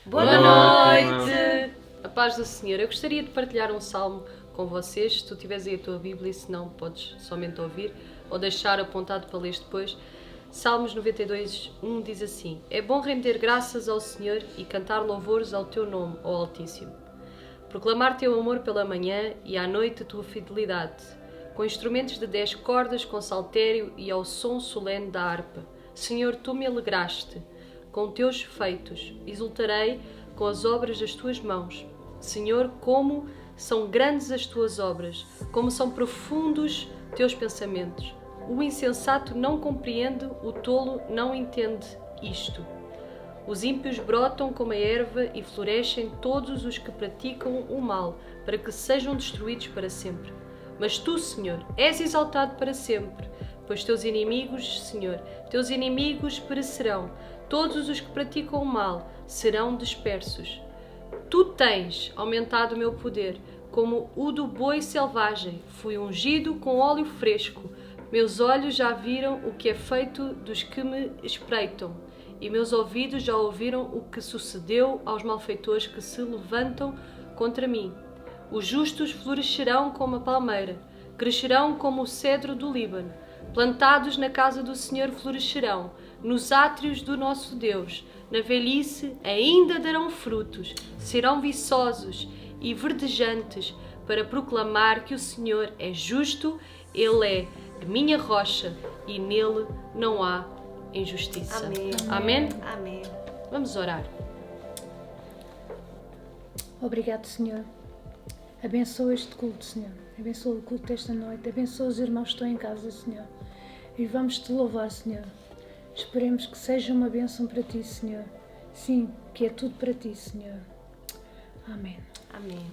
Boa noite! A paz do Senhor. Eu gostaria de partilhar um salmo com vocês. Se tu tiveres aí a tua Bíblia, se não, podes somente ouvir ou deixar apontado para ler depois. Salmos 92:1 diz assim: É bom render graças ao Senhor e cantar louvores ao teu nome, ó Altíssimo. Proclamar teu amor pela manhã e à noite a tua fidelidade, com instrumentos de 10 cordas, com saltério e ao som solene da harpa. Senhor, tu me alegraste com teus feitos, exultarei com as obras das tuas mãos. Senhor, como são grandes as tuas obras, como são profundos teus pensamentos. O insensato não compreende, o tolo não entende isto. Os ímpios brotam como a erva e florescem todos os que praticam o mal, para que sejam destruídos para sempre. Mas tu, Senhor, és exaltado para sempre, pois teus inimigos, Senhor, teus inimigos perecerão. Todos os que praticam o mal serão dispersos. Tu tens aumentado o meu poder, como o do boi selvagem. Fui ungido com óleo fresco. Meus olhos já viram o que é feito dos que me espreitam, e meus ouvidos já ouviram o que sucedeu aos malfeitores que se levantam contra mim. Os justos florescerão como a palmeira, crescerão como o cedro do Líbano. Plantados na casa do Senhor florescerão, nos átrios do nosso Deus. Na velhice ainda darão frutos, serão viçosos e verdejantes, para proclamar que o Senhor é justo, Ele é a minha rocha e nele não há injustiça. Amém. Amém? Amém. Vamos orar. Obrigado, Senhor. Abençoa este culto, Senhor. Abençoa o culto desta noite. Abençoa os irmãos que estão em casa, Senhor. E vamos te louvar, Senhor. Esperemos que seja uma bênção para ti, Senhor. Sim, que é tudo para ti, Senhor. Amém. Amém.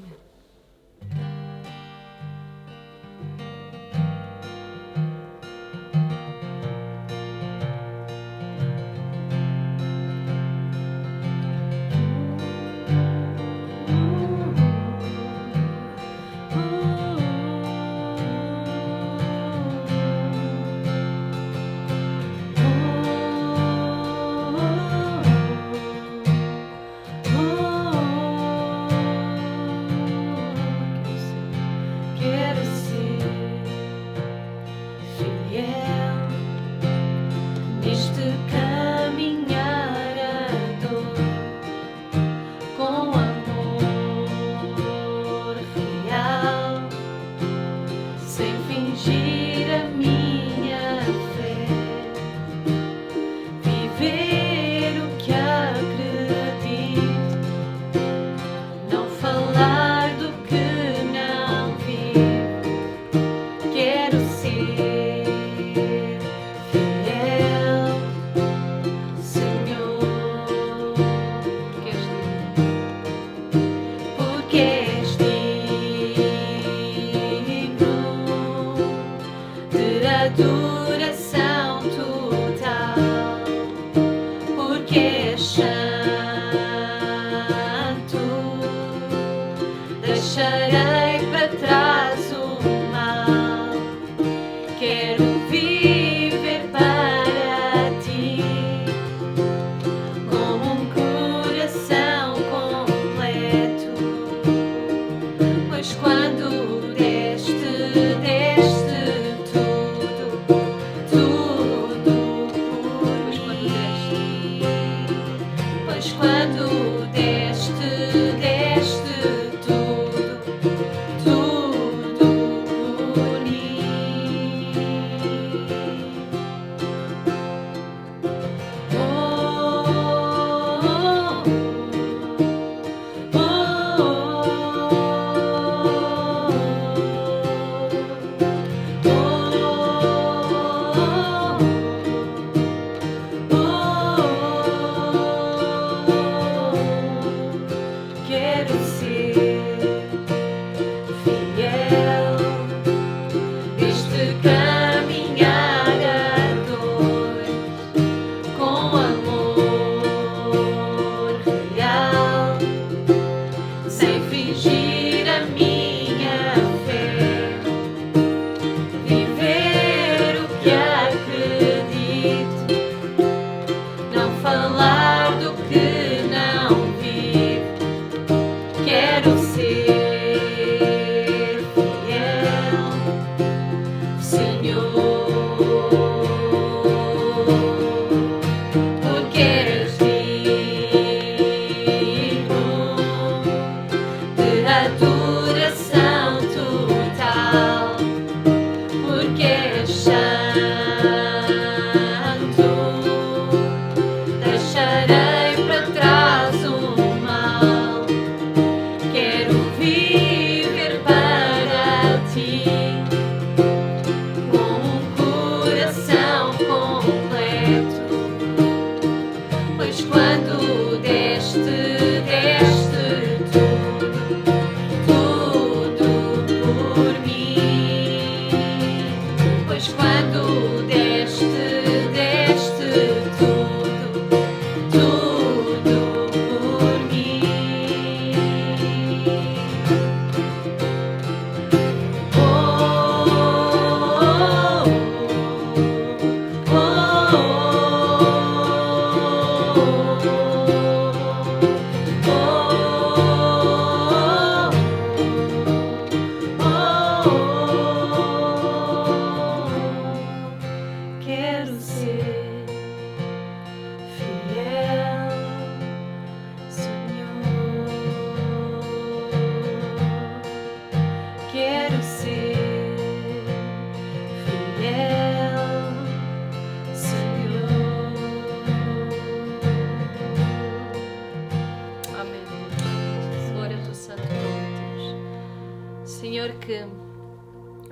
Senhor, que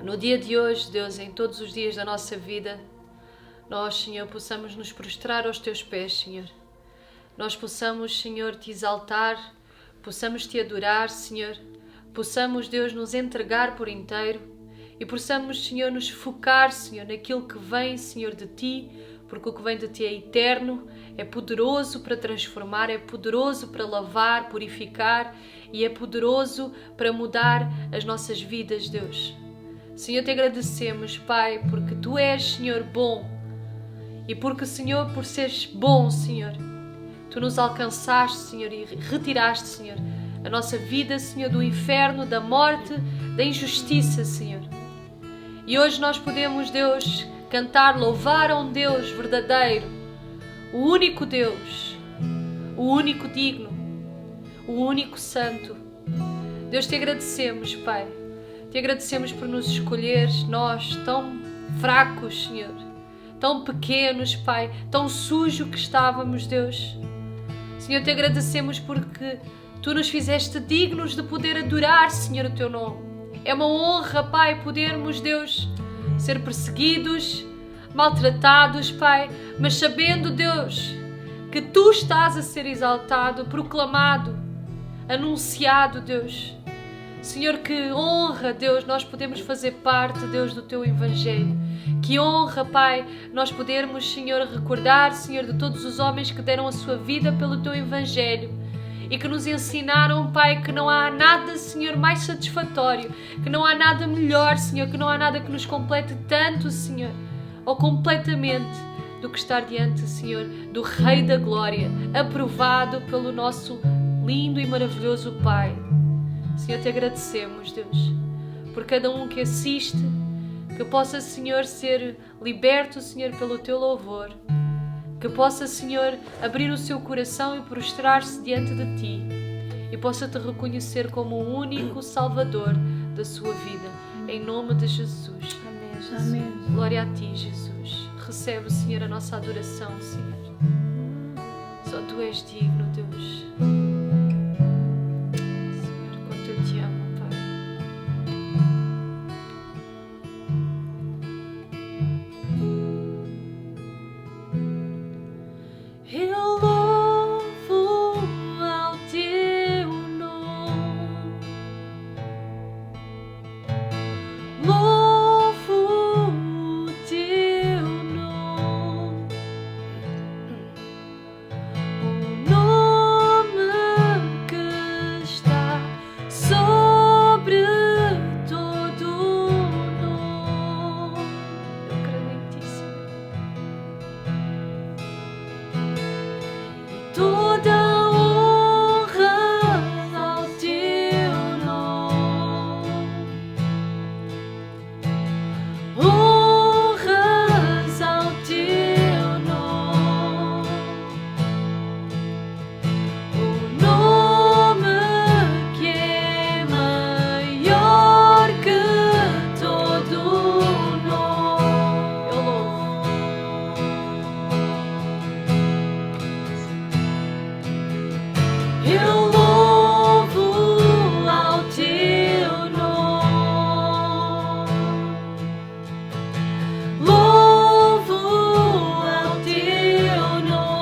no dia de hoje, Deus, em todos os dias da nossa vida, nós, Senhor, possamos nos prostrar aos Teus pés, Senhor. Nós possamos, Senhor, Te exaltar, possamos Te adorar, Senhor. Possamos, Deus, nos entregar por inteiro e possamos, Senhor, nos focar, Senhor, naquilo que vem, Senhor, de Ti, porque o que vem de Ti é eterno, é poderoso para transformar, é poderoso para lavar, purificar e é poderoso para mudar as nossas vidas, Deus. Senhor, Te agradecemos, Pai, porque Tu és, Senhor, bom e porque, Senhor, por seres bom, Senhor, Tu nos alcançaste, Senhor, e retiraste, Senhor, a nossa vida, Senhor, do inferno, da morte, da injustiça, Senhor. E hoje nós podemos, Deus, cantar, louvar a um Deus verdadeiro, o único Deus, o único digno, o único santo. Deus, Te agradecemos, Pai. Te agradecemos por nos escolheres, nós tão fracos, Senhor, tão pequenos, Pai, tão sujos que estávamos, Deus. Senhor, Te agradecemos porque Tu nos fizeste dignos de poder adorar, Senhor, o Teu nome. É uma honra, Pai, podermos, Deus, ser perseguidos, maltratados, Pai, mas sabendo, Deus, que Tu estás a ser exaltado, proclamado, anunciado, Deus. Senhor, que honra, Deus, nós podemos fazer parte, Deus, do Teu Evangelho. Que honra, Pai, nós podermos, Senhor, recordar, Senhor, de todos os homens que deram a sua vida pelo Teu Evangelho e que nos ensinaram, Pai, que não há nada, Senhor, mais satisfatório, que não há nada melhor, Senhor, que não há nada que nos complete tanto, Senhor, ou completamente, do que estar diante, Senhor, do Rei da Glória, aprovado pelo nosso lindo e maravilhoso Pai. Senhor, Te agradecemos, Deus, por cada um que assiste, que possa, Senhor, ser liberto, Senhor, pelo Teu louvor, que possa, Senhor, abrir o seu coração e prostrar-se diante de Ti e possa Te reconhecer como o único Salvador da sua vida. Em nome de Jesus. Amém, Jesus. Amém. Glória a Ti, Jesus. Recebe, Senhor, a nossa adoração, Senhor. Só Tu és digno, Deus. Senhor, quanto eu Te amo, Pai. Eu louvo ao Teu nome, louvo o Teu nome, o nome que está sobre todo nome. Eu creio em Ti, Senhor. Toda honra ao Teu nome, honras ao Teu nome, o nome que é maior que todo nome. Eu louvo. Eu louvo ao Teu nome, louvo ao Teu nome,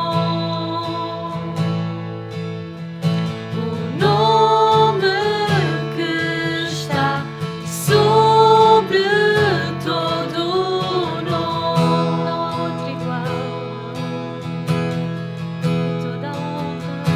o nome que está sobre todo nome. Não há outro igual. E toda honra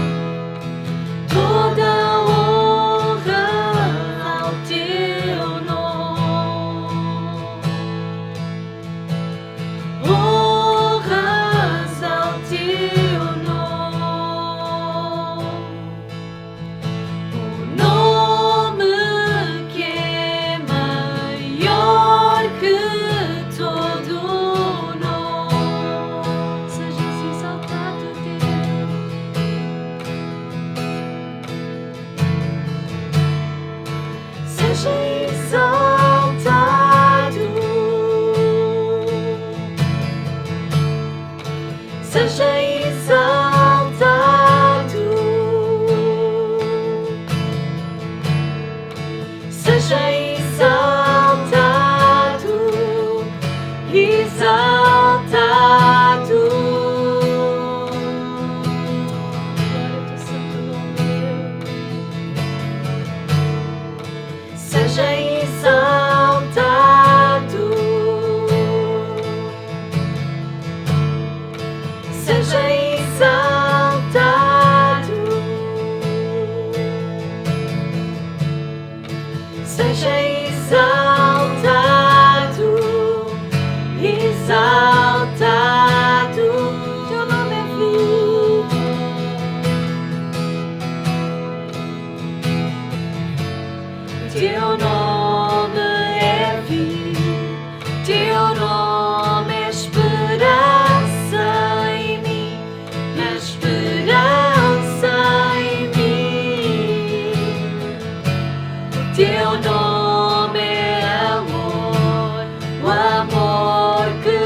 Teu nome é vida, Teu nome é esperança em mim, esperança em mim. Teu nome é amor, o amor que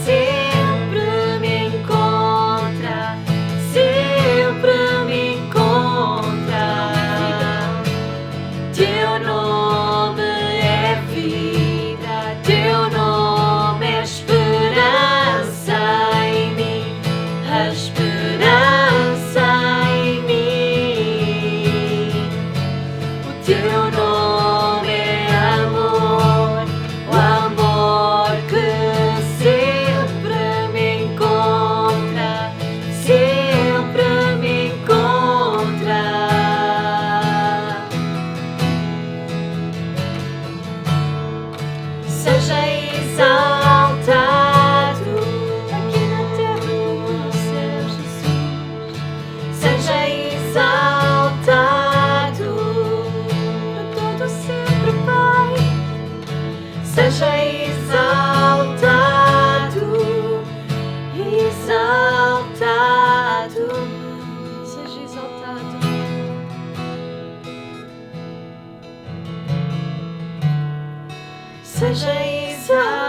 sempre me encontra, sempre me encontra. Teu nome é vida, Teu nome é esperança em mim, a esperança em mim. O Teu nome é amor, o amor que sempre me encontra, sempre me encontra. Seja exaltado aqui na terra como no céu, Jesus. Seja exaltado para todo sempre, Pai. Seja exaltado, exaltado. Seja exaltado. Seja exaltado,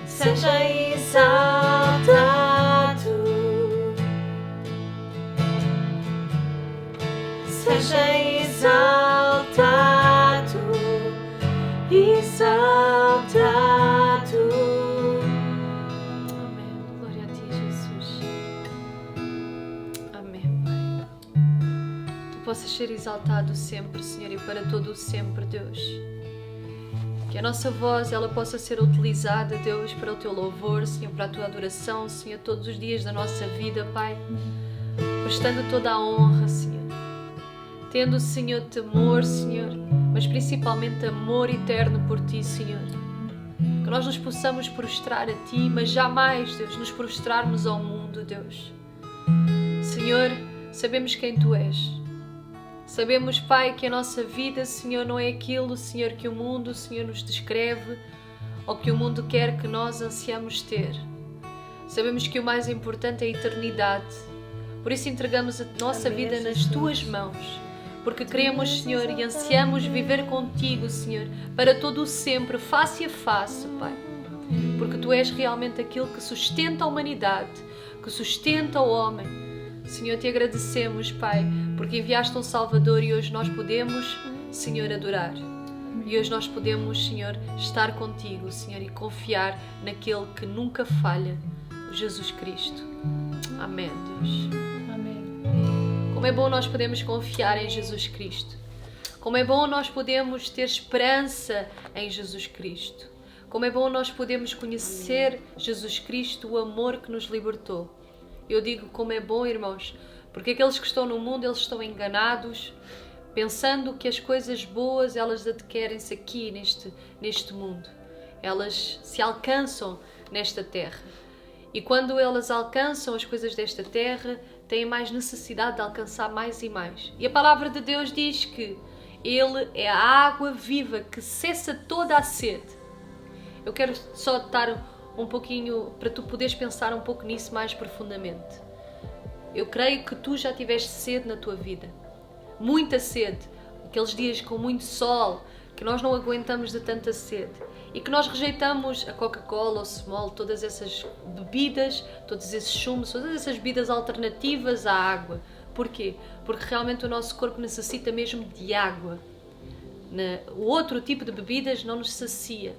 seja exaltado, seja exaltado, exaltado. Amém. Glória a Ti, Jesus. Amém, Pai. Possas ser exaltado sempre, Senhor, e para todo o sempre, Deus. Que a nossa voz, ela possa ser utilizada, Deus, para o Teu louvor, Senhor, para a Tua adoração, Senhor, todos os dias da nossa vida, Pai. Prestando toda a honra, Senhor. Tendo, Senhor, temor, Senhor, mas principalmente amor eterno por Ti, Senhor. Que nós nos possamos prostrar a Ti, mas jamais, Deus, nos prostrarmos ao mundo, Deus. Senhor, sabemos quem Tu és. Sabemos, Pai, que a nossa vida, Senhor, não é aquilo, Senhor, que o mundo, Senhor, nos descreve ou que o mundo quer que nós ansiamos ter. Sabemos que o mais importante é a eternidade. Por isso entregamos a nossa vida nas Tuas mãos, porque queremos, Senhor, e ansiamos viver contigo, Senhor, para todo o sempre, face a face, Pai. Porque Tu és realmente aquilo que sustenta a humanidade, que sustenta o homem. Senhor, Te agradecemos, Pai, porque enviaste um Salvador e hoje nós podemos, Senhor, adorar. E hoje nós podemos, Senhor, estar contigo, Senhor, e confiar naquele que nunca falha, o Jesus Cristo. Amém, Deus. Amém. Como é bom nós podemos confiar em Jesus Cristo. Como é bom nós podemos ter esperança em Jesus Cristo. Como é bom nós podemos conhecer Jesus Cristo, o amor que nos libertou. Eu digo como é bom, irmãos, porque aqueles que estão no mundo, eles estão enganados, pensando que as coisas boas, elas adquirem-se aqui, neste mundo. Elas se alcançam nesta terra. E quando elas alcançam as coisas desta terra, têm mais necessidade de alcançar mais e mais. E a palavra de Deus diz que Ele é a água viva que cessa toda a sede. Eu quero só estar um pouquinho, para tu poderes pensar um pouco nisso mais profundamente. Eu creio que tu já tiveste sede na tua vida. Muita sede. Aqueles dias com muito sol, que nós não aguentamos de tanta sede. E que nós rejeitamos a Coca-Cola, o Smol, todas essas bebidas, todos esses sumos, todas essas bebidas alternativas à água. Porquê? Porque realmente o nosso corpo necessita mesmo de água. O outro tipo de bebidas não nos sacia.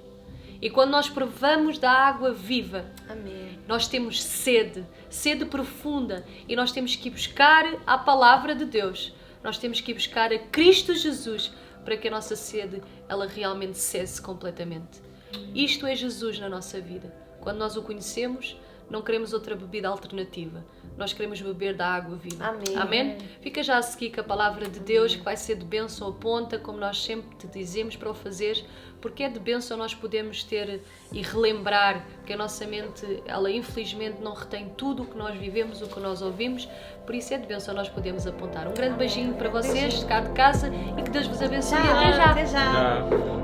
E quando nós provamos da água viva, Amém. Nós temos sede, sede profunda, e nós temos que ir buscar a palavra de Deus. Nós temos que ir buscar a Cristo Jesus para que a nossa sede, ela realmente cesse completamente. Isto é Jesus na nossa vida. Quando nós o conhecemos, não queremos outra bebida alternativa. Nós queremos beber da água viva. Amém. Amém? Fica já a seguir com a palavra de Deus, que vai ser de bênção a ponta, como nós sempre te dizemos para o fazer, porque é de bênção nós podemos ter e relembrar, que a nossa mente, ela infelizmente não retém tudo o que nós vivemos, o que nós ouvimos, por isso é de bênção nós podemos apontar. Um grande beijinho para vocês, cá de casa, e que Deus vos abençoe. Tchau, Até já! até já. Já.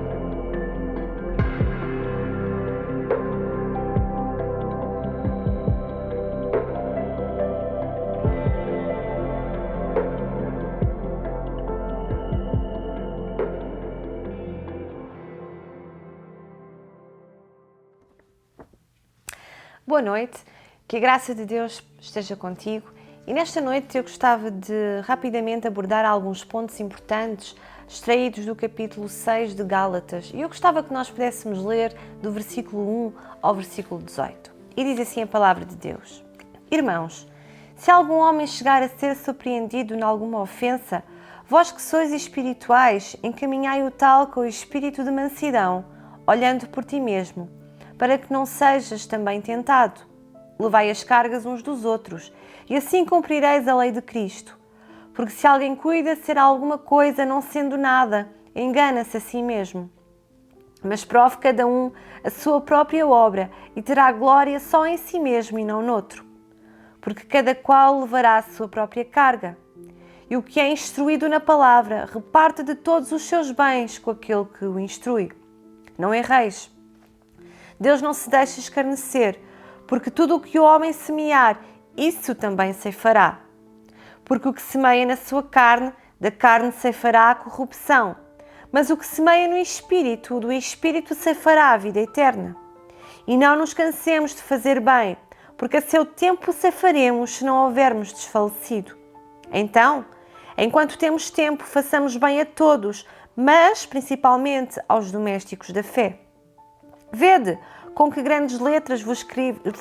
Boa noite, que a graça de Deus esteja contigo, e nesta noite eu gostava de rapidamente abordar alguns pontos importantes extraídos do capítulo 6 de Gálatas, e eu gostava que nós pudéssemos ler do versículo 1 ao versículo 18. E diz assim a palavra de Deus: Irmãos, se algum homem chegar a ser surpreendido em alguma ofensa, vós que sois espirituais, encaminhai o tal com o espírito de mansidão, olhando por ti mesmo, para que não sejas também tentado. Levai as cargas uns dos outros, e assim cumprireis a lei de Cristo. Porque se alguém cuida ser alguma coisa não sendo nada, engana-se a si mesmo. Mas prove cada um a sua própria obra, e terá glória só em si mesmo e não noutro. Porque cada qual levará a sua própria carga. E o que é instruído na palavra, reparte de todos os seus bens com aquele que o instrui. Não erreis. Deus não se deixa escarnecer, porque tudo o que o homem semear, isso também ceifará. Porque o que semeia na sua carne, da carne ceifará a corrupção. Mas o que semeia no Espírito, do Espírito ceifará a vida eterna. E não nos cansemos de fazer bem, porque a seu tempo ceifaremos se não houvermos desfalecido. Então, enquanto temos tempo, façamos bem a todos, mas principalmente aos domésticos da fé. Vede com que grandes letras vos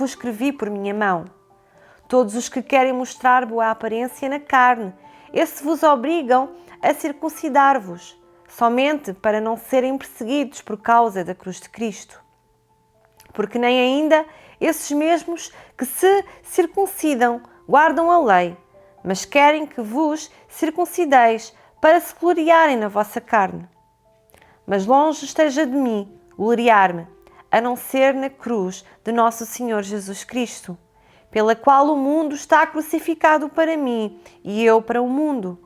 escrevi por minha mão. Todos os que querem mostrar boa aparência na carne, esses vos obrigam a circuncidar-vos, somente para não serem perseguidos por causa da cruz de Cristo. Porque nem ainda esses mesmos que se circuncidam guardam a lei, mas querem que vos circuncideis para se gloriarem na vossa carne. Mas longe esteja de mim gloriar-me, a não ser na cruz de nosso Senhor Jesus Cristo, pela qual o mundo está crucificado para mim e eu para o mundo.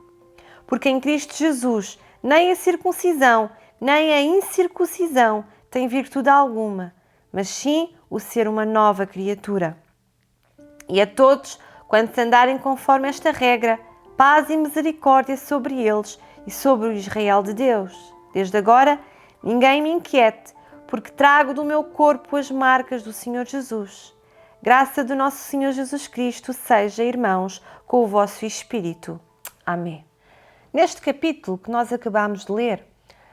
Porque em Cristo Jesus nem a circuncisão nem a incircuncisão tem virtude alguma, mas sim o ser uma nova criatura. E a todos, quantos andarem conforme esta regra, paz e misericórdia sobre eles e sobre o Israel de Deus. Desde agora, ninguém me inquiete, porque trago do meu corpo as marcas do Senhor Jesus. Graça do nosso Senhor Jesus Cristo seja, irmãos, com o vosso espírito. Amém. Neste capítulo que nós acabamos de ler,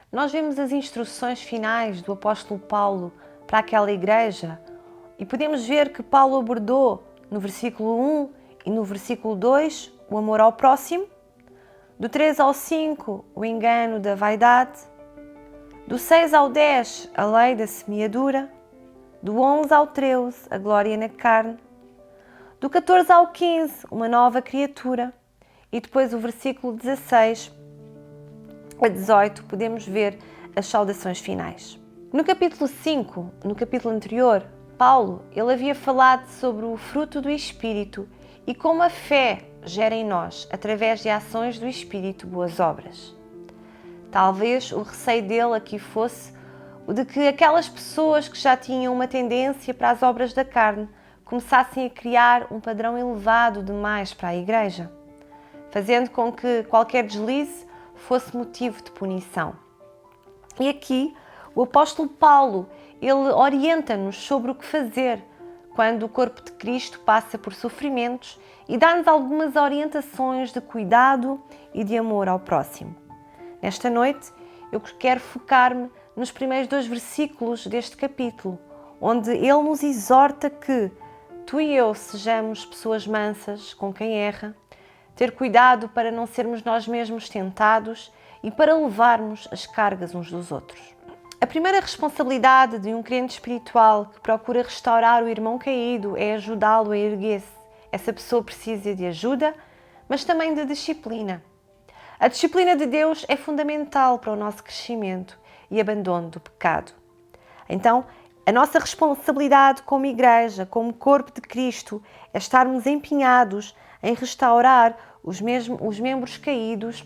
nós vemos as instruções finais do apóstolo Paulo para aquela igreja e podemos ver que Paulo abordou no versículo 1 e no versículo 2 o amor ao próximo, do 3 ao 5 o engano da vaidade, do 6 ao 10, a lei da semeadura. Do 11 ao 13, a glória na carne. Do 14 ao 15, uma nova criatura. E depois o versículo 16 a 18, podemos ver as saudações finais. No capítulo 5, no capítulo anterior, Paulo, ele havia falado sobre o fruto do Espírito e como a fé gera em nós, através de ações do Espírito, boas obras. Talvez o receio dele aqui fosse o de que aquelas pessoas que já tinham uma tendência para as obras da carne começassem a criar um padrão elevado demais para a igreja, fazendo com que qualquer deslize fosse motivo de punição. E aqui o apóstolo Paulo, ele orienta-nos sobre o que fazer quando o corpo de Cristo passa por sofrimentos e dá-nos algumas orientações de cuidado e de amor ao próximo. Nesta noite, eu quero focar-me nos primeiros 2 versículos deste capítulo, onde ele nos exorta que tu e eu sejamos pessoas mansas com quem erra, ter cuidado para não sermos nós mesmos tentados e para levarmos as cargas uns dos outros. A primeira responsabilidade de um crente espiritual que procura restaurar o irmão caído é ajudá-lo a erguer-se. Essa pessoa precisa de ajuda, mas também de disciplina. A disciplina de Deus é fundamental para o nosso crescimento e abandono do pecado. Então, a nossa responsabilidade como igreja, como corpo de Cristo, é estarmos empenhados em restaurar os membros caídos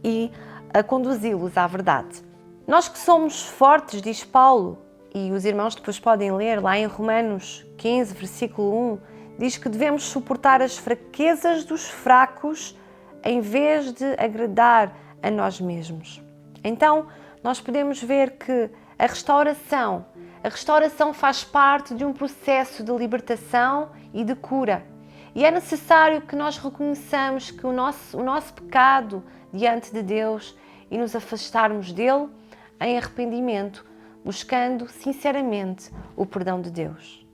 e a conduzi-los à verdade. Nós que somos fortes, diz Paulo, e os irmãos depois podem ler lá em Romanos 15, versículo 1, diz que devemos suportar as fraquezas dos fracos em vez de agradar a nós mesmos. Então, nós podemos ver que a restauração faz parte de um processo de libertação e de cura. E é necessário que nós reconheçamos que o nosso pecado diante de Deus e nos afastarmos dele em arrependimento, buscando sinceramente o perdão de Deus.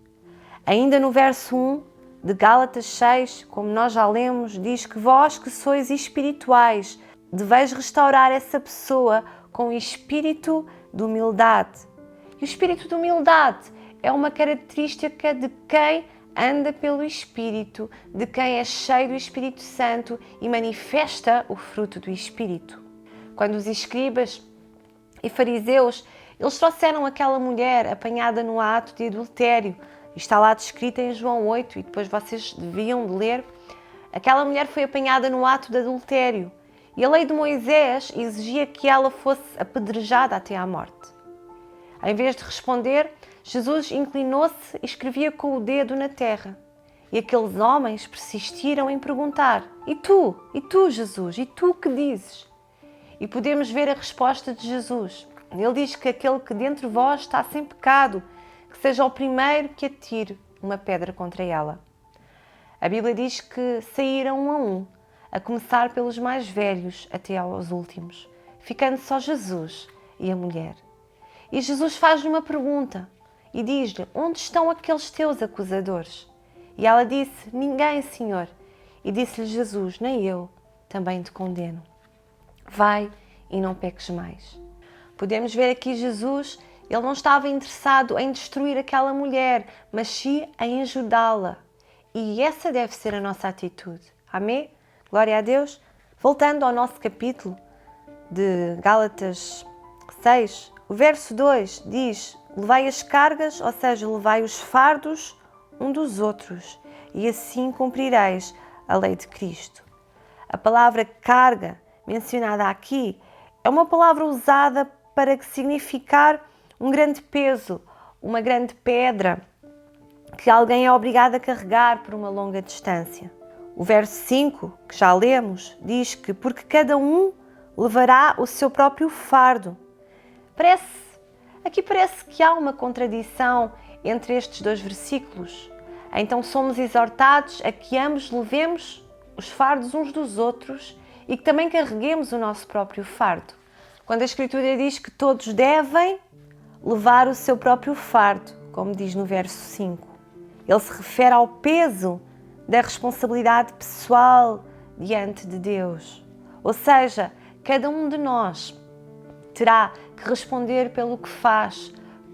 Ainda no verso 1 de Gálatas 6, como nós já lemos, diz que vós que sois espirituais, deveis restaurar essa pessoa com espírito de humildade. E o espírito de humildade é uma característica de quem anda pelo Espírito, de quem é cheio do Espírito Santo e manifesta o fruto do Espírito. Quando os escribas e fariseus, eles trouxeram aquela mulher apanhada no ato de adultério. Está lá descrita em João 8 e depois vocês deviam de ler. Aquela mulher foi apanhada no ato de adultério e a lei de Moisés exigia que ela fosse apedrejada até à morte. Em vez de responder, Jesus inclinou-se e escrevia com o dedo na terra. E aqueles homens persistiram em perguntar: E tu, Jesus, e tu que dizes? E podemos ver a resposta de Jesus. Ele diz que aquele que dentre vós está sem pecado, que seja o primeiro que atire uma pedra contra ela. A Bíblia diz que saíram um, a começar pelos mais velhos até aos últimos, ficando só Jesus e a mulher. E Jesus faz-lhe uma pergunta e diz-lhe: onde estão aqueles teus acusadores? E ela disse: ninguém, Senhor. E disse-lhe Jesus: nem eu também te condeno. Vai e não peques mais. Podemos ver aqui Jesus, ele não estava interessado em destruir aquela mulher, mas sim em ajudá-la. E essa deve ser a nossa atitude. Amém? Glória a Deus. Voltando ao nosso capítulo de Gálatas 6, o verso 2 diz: levai as cargas, ou seja, levai os fardos um dos outros, e assim cumprireis a lei de Cristo. A palavra carga, mencionada aqui, é uma palavra usada para significar um grande peso, uma grande pedra que alguém é obrigado a carregar por uma longa distância. O verso 5, que já lemos, diz que porque cada um levará o seu próprio fardo. Aqui parece que há uma contradição entre estes dois versículos. Então somos exortados a que ambos levemos os fardos uns dos outros e que também carreguemos o nosso próprio fardo. Quando a Escritura diz que todos devem levar o seu próprio fardo, como diz no verso 5, ele se refere ao peso da responsabilidade pessoal diante de Deus. Ou seja, cada um de nós terá que responder pelo que faz,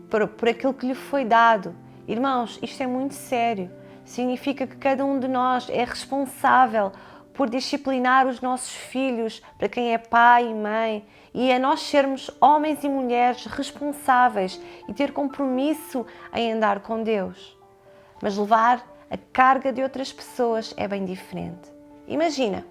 por aquilo que lhe foi dado. Irmãos, isto é muito sério. Significa que cada um de nós é responsável por disciplinar os nossos filhos, para quem é pai e mãe, e a nós sermos homens e mulheres responsáveis e ter compromisso em andar com Deus. Mas levar a carga de outras pessoas é bem diferente. Imagina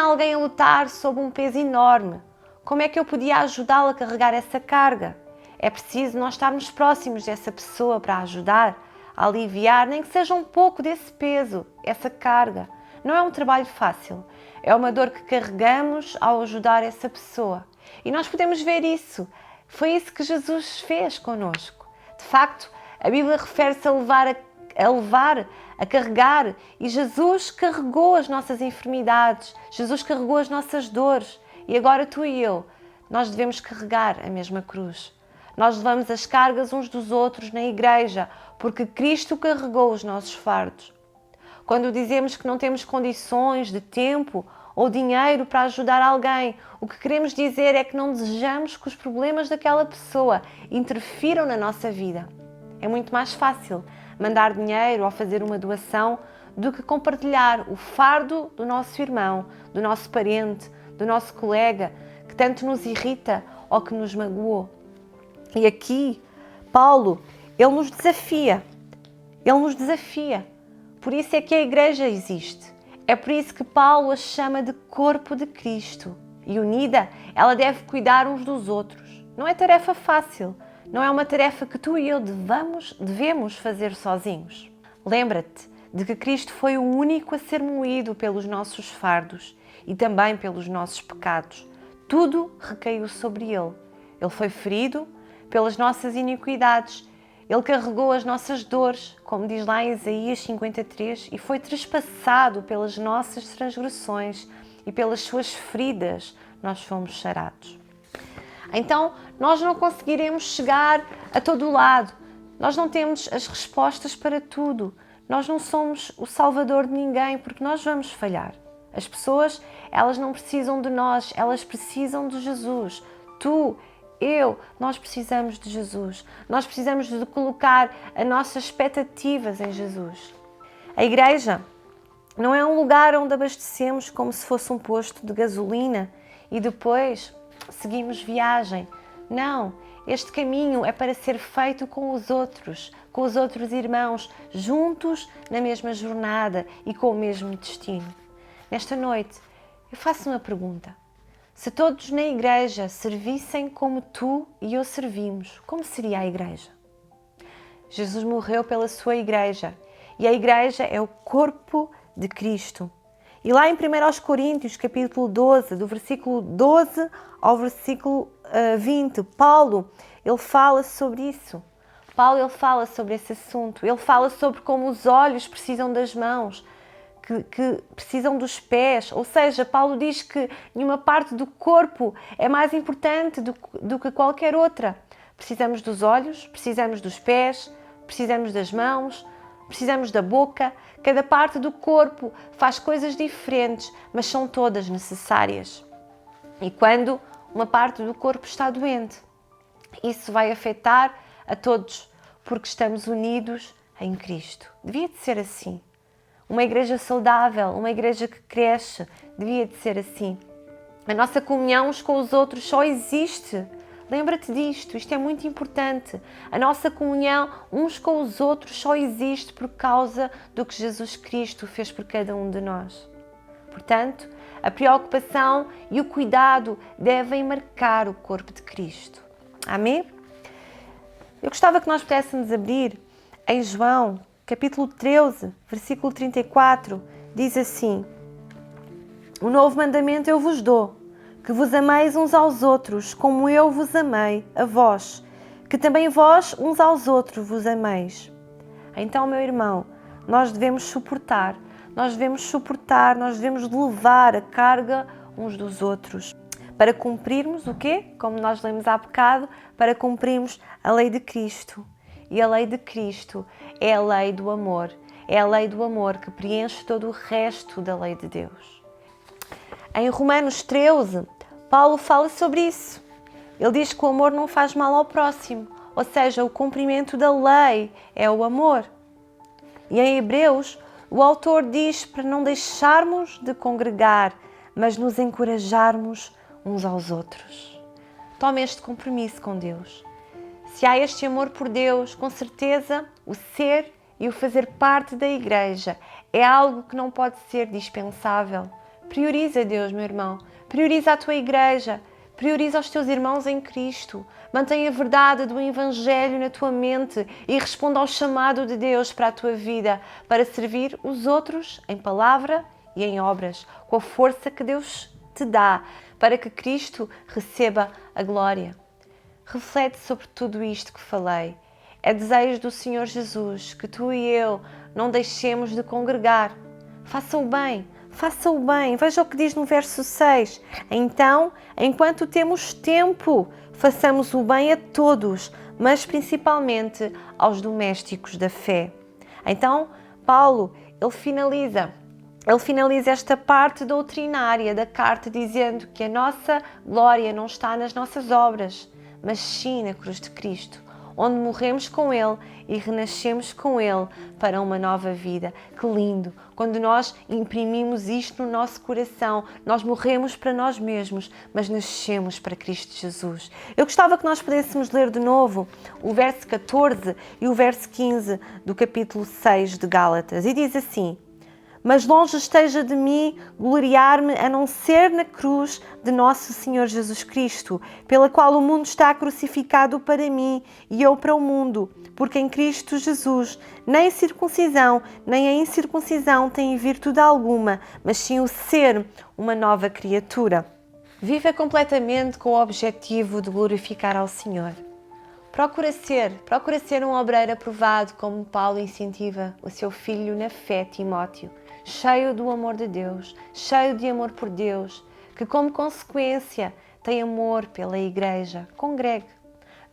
alguém a lutar sob um peso enorme. Como é que eu podia ajudá-lo a carregar essa carga? É preciso nós estarmos próximos dessa pessoa para ajudar, a aliviar, nem que seja um pouco desse peso, essa carga. Não é um trabalho fácil, é uma dor que carregamos ao ajudar essa pessoa. E nós podemos ver isso. Foi isso que Jesus fez connosco. De facto, a Bíblia refere-se a levar, a carregar, e Jesus carregou as nossas enfermidades, Jesus carregou as nossas dores, e agora tu e eu, nós devemos carregar a mesma cruz. Nós levamos as cargas uns dos outros na igreja, porque Cristo carregou os nossos fardos. Quando dizemos que não temos condições de tempo ou dinheiro para ajudar alguém. O que queremos dizer é que não desejamos que os problemas daquela pessoa interfiram na nossa vida. É muito mais fácil mandar dinheiro ou fazer uma doação do que compartilhar o fardo do nosso irmão, do nosso parente, do nosso colega, que tanto nos irrita ou que nos magoou. E aqui, Paulo, ele nos desafia. Ele nos desafia. Por isso é que a igreja existe. É por isso que Paulo a chama de corpo de Cristo. E unida, ela deve cuidar uns dos outros. Não é tarefa fácil. Não é uma tarefa que tu e eu devemos fazer sozinhos. Lembra-te de que Cristo foi o único a ser moído pelos nossos fardos e também pelos nossos pecados. Tudo recaiu sobre ele. Ele foi ferido pelas nossas iniquidades. Ele carregou as nossas dores, como diz lá em Isaías 53, e foi trespassado pelas nossas transgressões e pelas suas feridas nós fomos sarados. Então, nós não conseguiremos chegar a todo lado. Nós não temos as respostas para tudo. Nós não somos o salvador de ninguém, porque nós vamos falhar. As pessoas, elas não precisam de nós, elas precisam de Jesus. Tu, eu, nós precisamos de Jesus. Nós precisamos de colocar as nossas expectativas em Jesus. A igreja não é um lugar onde abastecemos como se fosse um posto de gasolina e depois seguimos viagem. Não, este caminho é para ser feito com os outros irmãos, juntos na mesma jornada e com o mesmo destino. Nesta noite, eu faço uma pergunta. Se todos na igreja servissem como tu e eu servimos, como seria a igreja? Jesus morreu pela sua igreja e a igreja é o corpo de Cristo. E lá em 1 Coríntios, capítulo 12, do versículo 12 ao versículo 20, Paulo, ele fala sobre isso. Paulo, ele fala sobre esse assunto. Ele fala sobre como os olhos precisam das mãos, que precisam dos pés. Ou seja, Paulo diz que nenhuma parte do corpo é mais importante do que qualquer outra. Precisamos dos olhos, precisamos dos pés, precisamos das mãos, precisamos da boca. Cada parte do corpo faz coisas diferentes, mas são todas necessárias. E quando uma parte do corpo está doente, isso vai afetar a todos, porque estamos unidos em Cristo. Devia de ser assim. Uma igreja saudável, uma igreja que cresce, devia de ser assim. A nossa comunhão uns com os outros só existe. Lembra-te disto, isto é muito importante. A nossa comunhão uns com os outros só existe por causa do que Jesus Cristo fez por cada um de nós. Portanto, a preocupação e o cuidado devem marcar o corpo de Cristo. Amém? Eu gostava que nós pudéssemos abrir em João, capítulo 13, versículo 34, diz assim: "Um novo mandamento eu vos dou, que vos ameis uns aos outros, como eu vos amei a vós, que também vós uns aos outros vos ameis." Então, meu irmão, nós devemos suportar, nós devemos levar a carga uns dos outros, para cumprirmos o quê? Como nós lemos há bocado, para cumprirmos a lei de Cristo. E a lei de Cristo é a lei do amor. É a lei do amor que preenche todo o resto da lei de Deus. Em Romanos 13, Paulo fala sobre isso. Ele diz que o amor não faz mal ao próximo, ou seja, o cumprimento da lei é o amor. E em Hebreus, o autor diz para não deixarmos de congregar, mas nos encorajarmos uns aos outros. Tome este compromisso com Deus. Se há este amor por Deus, com certeza o ser e o fazer parte da igreja é algo que não pode ser dispensável. Prioriza Deus, meu irmão. Prioriza a tua igreja. Prioriza os teus irmãos em Cristo. Mantenha a verdade do Evangelho na tua mente e responda ao chamado de Deus para a tua vida, para servir os outros em palavra e em obras, com a força que Deus te dá, para que Cristo receba a glória. Reflete sobre tudo isto que falei. É desejo do Senhor Jesus que tu e eu não deixemos de congregar. Faça o bem. Faça o bem. Veja o que diz no verso 6. Então, enquanto temos tempo, façamos o bem a todos, mas principalmente aos domésticos da fé. Então, Paulo, ele finaliza ele finaliza esta parte doutrinária da carta dizendo que a nossa glória não está nas nossas obras, mas sim na cruz de Cristo, onde morremos com Ele e renascemos com Ele para uma nova vida. Que lindo! Quando nós imprimimos isto no nosso coração, nós morremos para nós mesmos, mas nascemos para Cristo Jesus. Eu gostava que nós pudéssemos ler de novo o verso 14 e o verso 15 do capítulo 6 de Gálatas. E diz assim: mas longe esteja de mim gloriar-me a não ser na cruz de nosso Senhor Jesus Cristo, pela qual o mundo está crucificado para mim e eu para o mundo, porque em Cristo Jesus nem circuncisão nem a incircuncisão têm virtude alguma, mas sim o ser uma nova criatura. Viva completamente com o objetivo de glorificar ao Senhor. Procura ser um obreiro aprovado, como Paulo incentiva o seu filho na fé, Timóteo, cheio do amor de Deus, cheio de amor por Deus, que como consequência tem amor pela igreja. Congregue,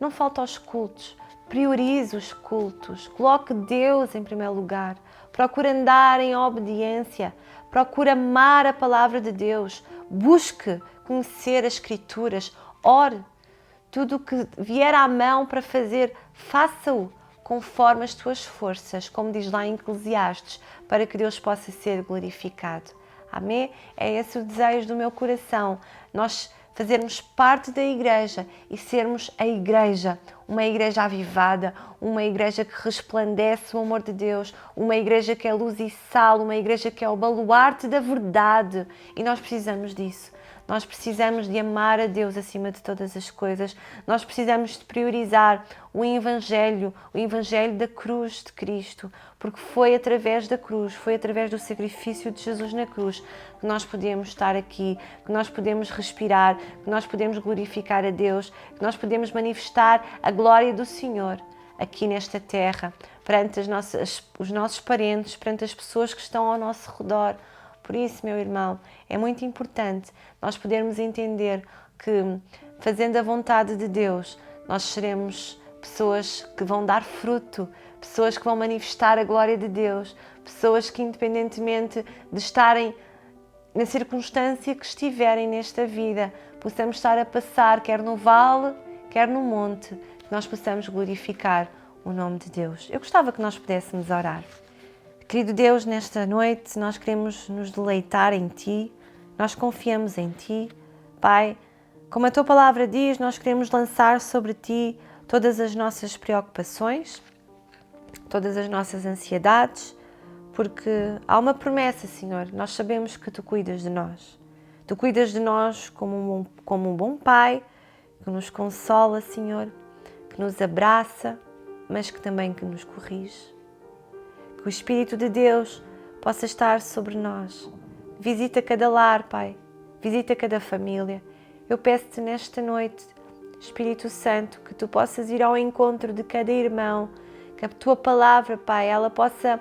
não falte aos cultos, priorize os cultos, coloque Deus em primeiro lugar, procure andar em obediência, procure amar a palavra de Deus, busque conhecer as Escrituras, ore. Tudo o que vier à mão para fazer, faça-o conforme as tuas forças, como diz lá em Eclesiastes, para que Deus possa ser glorificado. Amém? É esse o desejo do meu coração, nós fazermos parte da igreja e sermos a igreja, uma igreja avivada, uma igreja que resplandece o amor de Deus, uma igreja que é luz e sal, uma igreja que é o baluarte da verdade. E nós precisamos disso. Nós precisamos de amar a Deus acima de todas as coisas. Nós precisamos de priorizar o Evangelho da cruz de Cristo, porque foi através da cruz, foi através do sacrifício de Jesus na cruz que nós podemos estar aqui, que nós podemos respirar, que nós podemos glorificar a Deus, que nós podemos manifestar a glória do Senhor aqui nesta terra, perante os nossos parentes, perante as pessoas que estão ao nosso redor. Por isso, meu irmão, é muito importante nós podermos entender que, fazendo a vontade de Deus, nós seremos pessoas que vão dar fruto, pessoas que vão manifestar a glória de Deus, pessoas que, independentemente de estarem na circunstância que estiverem nesta vida, possamos estar a passar, quer no vale, quer no monte, que nós possamos glorificar o nome de Deus. Eu gostava que nós pudéssemos orar. Querido Deus, nesta noite nós queremos nos deleitar em Ti, nós confiamos em Ti. Pai, como a Tua palavra diz, nós queremos lançar sobre Ti todas as nossas preocupações, todas as nossas ansiedades, porque há uma promessa, Senhor, nós sabemos que Tu cuidas de nós. Tu cuidas de nós como um bom Pai, que nos consola, Senhor, que nos abraça, mas que também que nos corrige. Que o Espírito de Deus possa estar sobre nós. Visita cada lar, Pai. Visita cada família. Eu peço-te nesta noite, Espírito Santo, que Tu possas ir ao encontro de cada irmão, que a Tua palavra, Pai, ela possa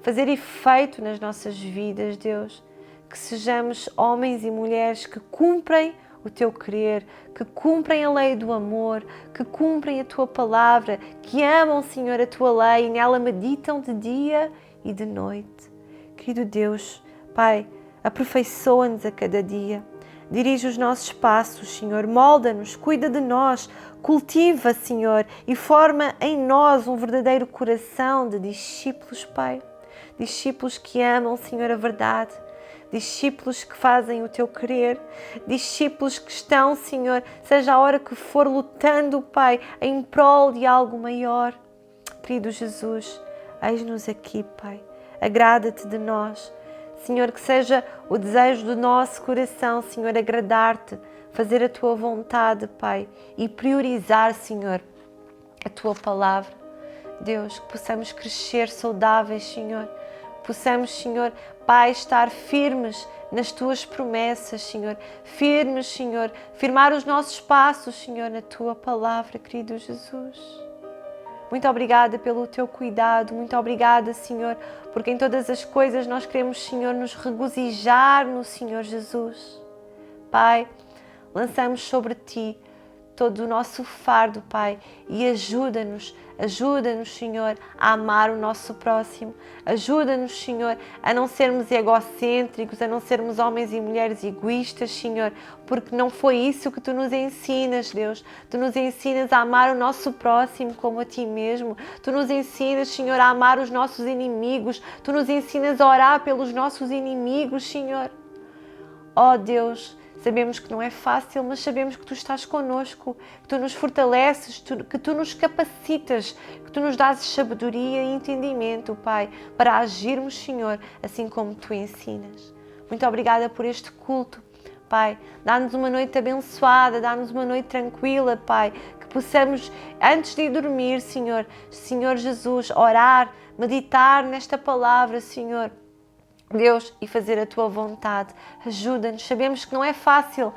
fazer efeito nas nossas vidas, Deus. Que sejamos homens e mulheres que cumprem o Teu querer, que cumprem a lei do amor, que cumprem a Tua palavra, que amam, Senhor, a Tua lei e nela meditam de dia e de noite. Querido Deus, Pai, aperfeiçoa-nos a cada dia, dirige os nossos passos, Senhor, molda-nos, cuida de nós, cultiva, Senhor, e forma em nós um verdadeiro coração de discípulos, Pai, discípulos que amam, Senhor, a verdade, discípulos que fazem o Teu querer, discípulos que estão, Senhor, seja a hora que for, lutando, Pai, em prol de algo maior. Querido Jesus, eis-nos aqui, Pai, agrada-te de nós. Senhor, que seja o desejo do nosso coração, Senhor, agradar-te, fazer a Tua vontade, Pai, e priorizar, Senhor, a Tua palavra. Deus, que possamos crescer saudáveis, Senhor, possamos, Senhor, Pai, estar firmes nas Tuas promessas, Senhor. Firmes, Senhor. Firmar os nossos passos, Senhor, na Tua palavra, querido Jesus. Muito obrigada pelo Teu cuidado. Muito obrigada, Senhor, porque em todas as coisas nós queremos, Senhor, nos regozijar no Senhor Jesus. Pai, lançamos sobre Ti todo o nosso fardo, Pai, e ajuda-nos, Senhor, a amar o nosso próximo. Ajuda-nos, Senhor, a não sermos egocêntricos, a não sermos homens e mulheres egoístas, Senhor, porque não foi isso que Tu nos ensinas, Deus. Tu nos ensinas a amar o nosso próximo como a Ti mesmo. Tu nos ensinas, Senhor, a amar os nossos inimigos. Tu nos ensinas a orar pelos nossos inimigos, Senhor. Ó Deus, sabemos que não é fácil, mas sabemos que Tu estás connosco, que Tu nos fortaleces, que Tu nos capacitas, que Tu nos dás sabedoria e entendimento, Pai, para agirmos, Senhor, assim como Tu ensinas. Muito obrigada por este culto, Pai. Dá-nos uma noite abençoada, dá-nos uma noite tranquila, Pai, que possamos, antes de ir dormir, Senhor Jesus, orar, meditar nesta palavra, Senhor Deus, e fazer a Tua vontade. Ajuda-nos. Sabemos que não é fácil,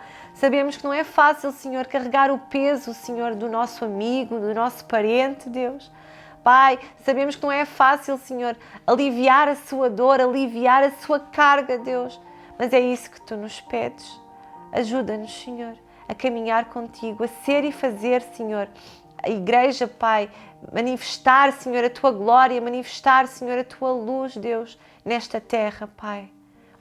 Senhor, carregar o peso, Senhor, do nosso amigo, do nosso parente, Deus. Pai, sabemos que não é fácil, Senhor, aliviar a sua dor, aliviar a sua carga, Deus. Mas é isso que Tu nos pedes. Ajuda-nos, Senhor, a caminhar contigo, a ser e fazer, Senhor, a Igreja, Pai, manifestar, Senhor, a Tua glória, manifestar, Senhor, a Tua luz, Deus, nesta terra, Pai.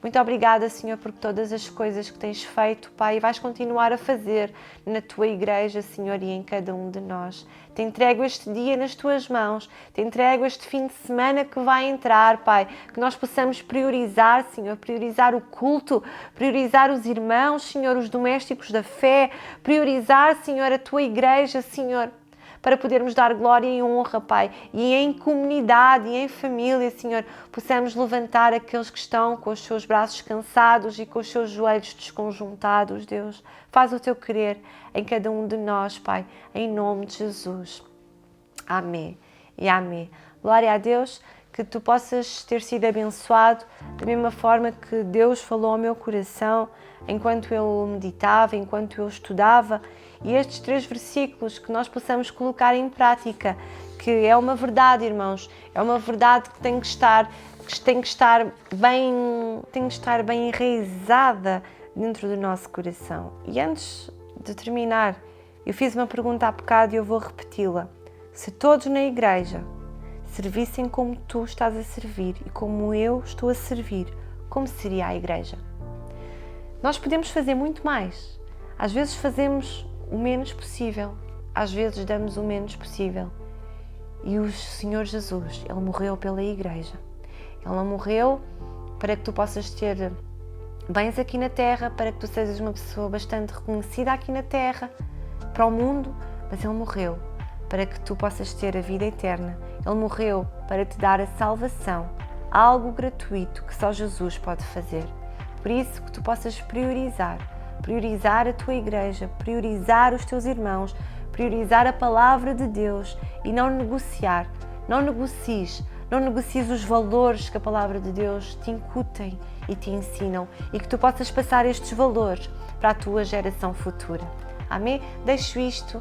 Muito obrigada, Senhor, por todas as coisas que Tens feito, Pai, e vais continuar a fazer na Tua Igreja, Senhor, e em cada um de nós. Te entrego este dia nas Tuas mãos, te entrego este fim de semana que vai entrar, Pai, que nós possamos priorizar, Senhor, priorizar o culto, priorizar os irmãos, Senhor, os domésticos da fé, priorizar, Senhor, a Tua Igreja, Senhor, para podermos dar glória e honra, Pai, e em comunidade e em família, Senhor, possamos levantar aqueles que estão com os seus braços cansados e com os seus joelhos desconjuntados, Deus. Faz o Teu querer em cada um de nós, Pai, em nome de Jesus. Amém e amém. Glória a Deus, que Tu possas ter sido abençoado da mesma forma que Deus falou ao meu coração enquanto eu meditava, enquanto eu estudava, e estes 3 versículos que nós possamos colocar em prática, que é uma verdade, irmãos, é uma verdade que tem que estar bem enraizada dentro do nosso coração. E antes de terminar, eu fiz uma pergunta há bocado e eu vou repeti-la. Se todos na igreja servissem como Tu estás a servir e como eu estou a servir, como seria a igreja? Nós podemos fazer muito mais. Às vezes fazemos o menos possível, às vezes damos o menos possível. E o Senhor Jesus, Ele morreu pela igreja. Ele não morreu para que tu possas ter bens aqui na terra, para que tu sejas uma pessoa bastante reconhecida aqui na terra, para o mundo, mas Ele morreu para que tu possas ter a vida eterna. Ele morreu para te dar a salvação, algo gratuito que só Jesus pode fazer. Por isso que tu possas priorizar a tua igreja, priorizar os teus irmãos, priorizar a palavra de Deus e não negociar, não negocies os valores que a palavra de Deus te incutem e te ensinam, e que tu possas passar estes valores para a tua geração futura. Amém? Deixo isto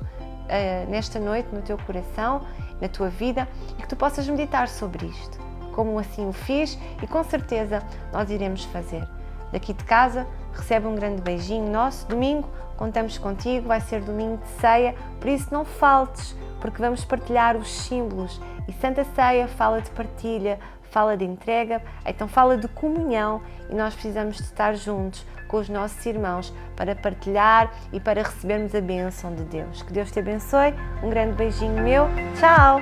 nesta noite no teu coração, na tua vida, e que tu possas meditar sobre isto, como assim o fiz, e com certeza nós iremos fazer. Daqui de casa, recebe um grande beijinho nosso. Domingo, contamos contigo, vai ser domingo de ceia, por isso não faltes, porque vamos partilhar os símbolos. E Santa Ceia fala de partilha, fala de entrega, então fala de comunhão, e nós precisamos de estar juntos com os nossos irmãos para partilhar e para recebermos a bênção de Deus. Que Deus te abençoe, um grande beijinho meu, tchau!